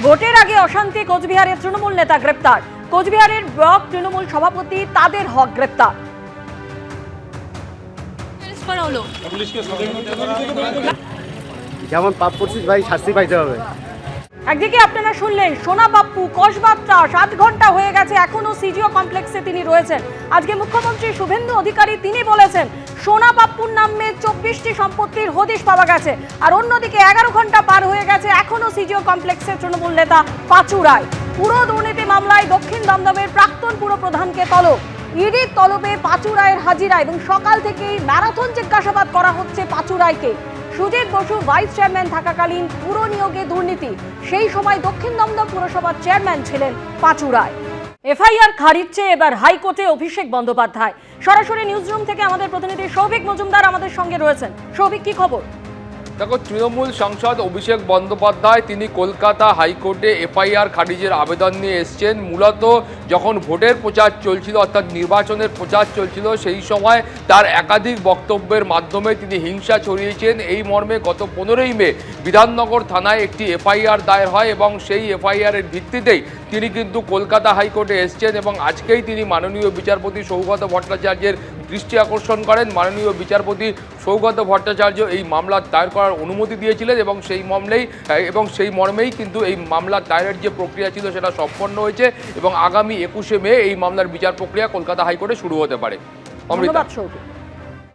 ভোটের আগে অশান্তি, কোচবিহারের তৃণমূল নেতা গ্রেপ্তার। কোচবিহারের ব্লক তৃণমূল সভাপতি তাদের হক গ্রেপ্তার। যেমন পাপ করছিস ভাই, শাস্তি পাইতে হবে। একদিকে আপনারা শুনলেন সোনা পাপ্পু কসবার ত্রাস, 8 ঘন্টা হয়ে গেছে, এখনো সিজিও কমপ্লেক্সে তিনি রয়েছেন। আজকে মুখ্যমন্ত্রী শুভেন্দু অধিকারী তিনি বলেছেন সোনা পাপ্পুর নামে 24টি সম্পত্তির হদিশ পাওয়া গেছে। আর অন্যদিকে 11 ঘন্টা পার হয়ে গেছে, এখনো সিজিও কমপ্লেক্সে তৃণমূল নেতা পাঁচু রায়। পুরো দুর্নীতি মামলায় দক্ষিণ দমদমের প্রাক্তন পুরপ্রধানকে তলব। ইডির তলবে পাঁচু রায়ের হাজিরা এবং সকাল থেকেই ম্যারাথন জিজ্ঞাসাবাদ করা হচ্ছে পাঁচু রায়কে। সুজিত বসু ভাইস চেয়ারম্যান থাকাকালীন পুর নিয়োগে দুর্নীতি, সেই সময় দক্ষিণ দমদম পুরসভার চেয়ারম্যান ছিলেন পাঁচু রায়। এফআইআর খারিজ চেয়ে এবার হাইকোর্টে অভিষেক বন্দ্যোপাধ্যায়। সরাসরি নিউজরুম থেকে আমাদের প্রতিনিধি সৌভিক মজুমদার আমাদের সঙ্গে রয়েছেন। সৌভিক, কি খবর? দেখো, তৃণমূল সাংসদ অভিষেক বন্দ্যোপাধ্যায় তিনি কলকাতা হাইকোর্টে এফআইআর খারিজের আবেদন নিয়ে এসছেন। মূলত যখন ভোটের প্রচার চলছিল, অর্থাৎ নির্বাচনের প্রচার চলছিল, সেই সময় তার একাধিক বক্তব্যের মাধ্যমে তিনি হিংসা ছড়িয়েছেন। এই মর্মে গত 15ই মে বিধাননগর থানায় একটি এফআইআর দায়ের হয় এবং সেই এফআইআরের ভিত্তিতেই তিনি কিন্তু কলকাতা হাইকোর্টে এসছেন এবং আজকেই তিনি মাননীয় বিচারপতি সৌগত ভট্টাচার্যের দৃষ্টি আকর্ষণ করেন। মাননীয় বিচারপতি সৌগত ভট্টাচার্য এই মামলা দায়ের করার অনুমতি দিয়েছিলেন এবং সেই মর্মেই কিন্তু এই মামলা দায়েরের যে প্রক্রিয়া ছিল সেটা সম্পন্ন হয়েছে এবং আগামী 21শে মে এই মামলার বিচার প্রক্রিয়া কলকাতা হাইকোর্টে শুরু হতে পারে।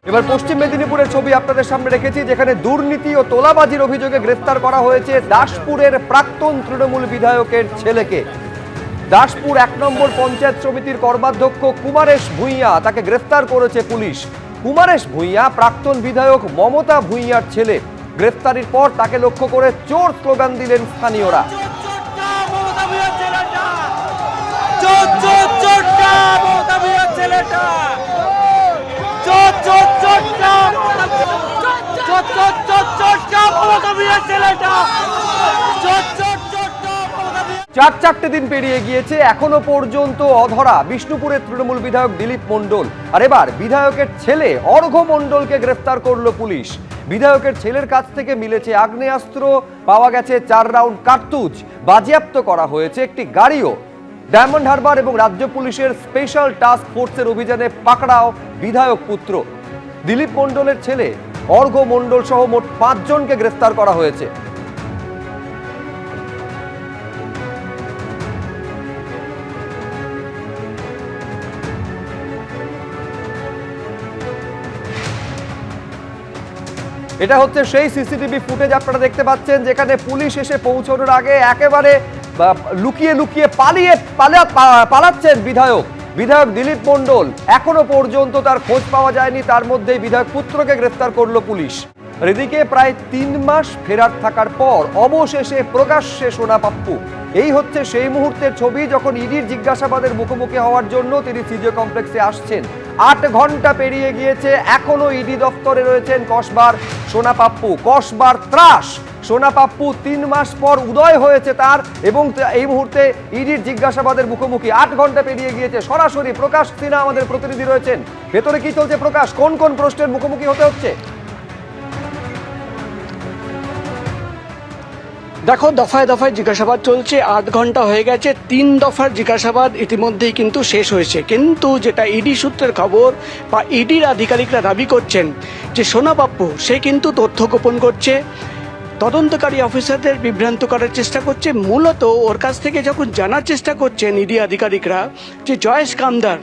এবার পশ্চিম মেদিনীপুরের ছবি আপনাদের সামনে রেখেছি, যেখানে দুর্নীতি ও তোলাবাজির অভিযোগে গ্রেফতার করা হয়েছে দাসপুরের প্রাক্তন তৃণমূল বিধায়কের ছেলেকে। দাসপুর 1 নম্বর পঞ্চায়েত সমিতির কর্মাধ্যক্ষ কুমারেশ ভূঁইয়া, তাকে গ্রেফতার করেছে পুলিশ। কুমারেশ ভূঁইয়া প্রাক্তন বিধায়ক মমতা ভূঁইয়ার ছেলে। গ্রেফতারির পর তাকে লক্ষ্য করে চোর স্লোগান দিলেন স্থানীয়রা। চারটে দিন পেরিয়ে গিয়েছে, এখনো পর্যন্ত অধরা বিষ্ণুপুরের তৃণমূল বিধায়ক দিলীপ মণ্ডল। আর এবার বিধায়কের ছেলে অর্ঘ্য মণ্ডলকে গ্রেফতার করলো পুলিশ। বিধায়কের ছেলের কাছ থেকে মিলেছে আগ্নেয়াস্ত্র, পাওয়া গেছে 4 রাউন্ড কার্তুজ, বাজেয়াপ্ত করা হয়েছে একটি গাড়িও। ডায়মন্ড হারবার এবং রাজ্য পুলিশের স্পেশাল টাস্ক ফোর্সের অভিযানে পাকড়াও বিধায়ক পুত্র। দিলীপ মণ্ডলের ছেলে অর্ঘ্য মণ্ডল সহ মোট 5 জনকে গ্রেফতার করা হয়েছে। এটা হচ্ছে সেই সিসিটিভি ফুটেজ আপনারা দেখতে পাচ্ছেন, যেখানে পুলিশ এসে পৌঁছানোর আগে একেবারে লুকিয়ে লুকিয়ে পালাচ্ছেন বিধায়ক দিলীপ মণ্ডল। এখনো পর্যন্ত তার খোঁজ পাওয়া যায়নি, তার মধ্যেই বিধায়ক পুত্রকে গ্রেফতার করলো পুলিশ। এদিকে প্রায় 3 মাস ফেরার থাকার পর অবশেষে প্রকাশ্যে সোনা পাপ্পু। এই হচ্ছে সেই মুহূর্তের ছবি যখন ইডির জিজ্ঞাসাবাদের মুখোমুখি হওয়ার জন্য তিনি সিজিও কমপ্লেক্সে আসছেন। 8 ঘন্টা পেরিয়ে গিয়েছে, এখনো ইডি দপ্তরে রয়েছেন কসবার সোনা পাপ্পু। কসবার ত্রাস সোনা পাপ্পু 3 মাস পর উদয় হয়েছে তার, এবং এই মুহূর্তে ইডির জিজ্ঞাসাবাদের মুখোমুখি। 8 ঘন্টা পেরিয়ে গিয়েছে। সরাসরি প্রকাশ সিনহা আমাদের প্রতিনিধি রয়েছেন। ভেতরে কি চলছে প্রকাশ, কোন কোন প্রশ্নের মুখোমুখি হতে হচ্ছে? দেখো, দফায় দফায় জিজ্ঞাসাবাদ চলছে। 8 ঘন্টা হয়ে গেছে, 3 দফার জিজ্ঞাসাবাদ ইতিমধ্যেই কিন্তু শেষ হয়েছে। কিন্তু যেটা ইডি সূত্রের খবর বা ইডির আধিকারিকরা দাবি করছেন যে সোনা পাপ্পু সে কিন্তু তথ্য গোপন করছে, তদন্তকারী অফিসারদের বিভ্রান্ত করার চেষ্টা করছে। মূলত ওর কাছ থেকে যখন জানার চেষ্টা করছেন ইডি আধিকারিকরা যে জয়েশ কামদার,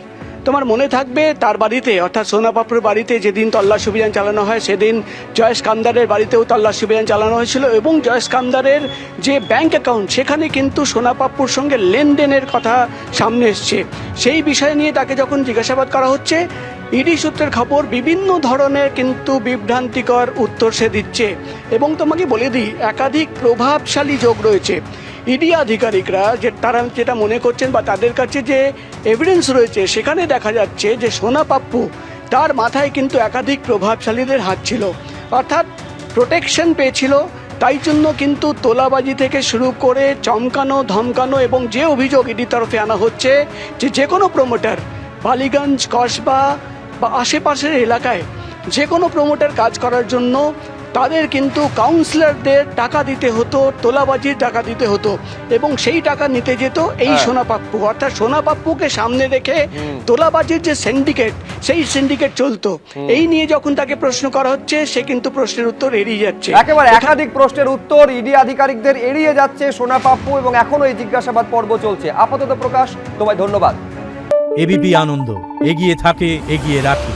তোমার মনে থাকবে তার বাড়িতে অর্থাৎ সোনা পাপ্পুর বাড়িতে যেদিন তল্লাশি অভিযান চালানো হয় সেদিন জয়েশ কামদারের বাড়িতেও তল্লাশি অভিযান চালানো হয়েছিল এবং জয়েশ কামদারের যে ব্যাংক অ্যাকাউন্ট সেখানে কিন্তু সোনা পাপ্পুর সঙ্গে লেনদেনের কথা সামনে এসছে। সেই বিষয় নিয়ে তাকে যখন জিজ্ঞাসাবাদ করা হচ্ছে, ইডি সূত্রের খবর বিভিন্ন ধরনের কিন্তু বিভ্রান্তিকর উত্তর সে দিচ্ছে। এবং তোমাকে বলে দিই, একাধিক প্রভাবশালী যোগ রয়েছে। ইডি আধিকারিকরা তারা যেটা মনে করছেন বা তাদের কাছে যে এভিডেন্স রয়েছে সেখানে দেখা যাচ্ছে যে সোনা পাপ্পু তার মাথায় কিন্তু একাধিক প্রভাবশালীদের হাত ছিল, অর্থাৎ প্রোটেকশন পেয়েছিল। তাই জন্য কিন্তু তোলাবাজি থেকে শুরু করে চমকানো ধমকানো এবং যে অভিযোগ ইডির তরফে আনা হচ্ছে যে কোনো প্রমোটার বালিগঞ্জ কসবা বা আশেপাশের এলাকায় যে কোনো প্রমোটার কাজ করার জন্য তাদের কিন্তু কাউন্সিলরদের টাকা দিতে হতো, তোলাবাজির টাকা দিতে হতো, এবং সেই টাকা নিতে যেত এই সোনা পাপ্পু। অর্থাৎ সোনা পাপ্পুকে সামনে রেখে তোলাবাজির যে সিন্ডিকেট, সেই সিন্ডিকেট চলতো। এই নিয়ে যখন তাকে প্রশ্ন করা হচ্ছে, সে কিন্তু প্রশ্নের উত্তর এড়িয়ে যাচ্ছে। একেবারে একাধিক প্রশ্নের উত্তর ইডি আধিকারিকদের এড়িয়ে যাচ্ছে সোনা পাপ্পু, এবং এখনো এই জিজ্ঞাসাবাদ পর্ব চলছে। আপাতত প্রকাশ, তোমায় ধন্যবাদ। এবিপি আনন্দ, এগিয়ে থাকে, এগিয়ে রাখে।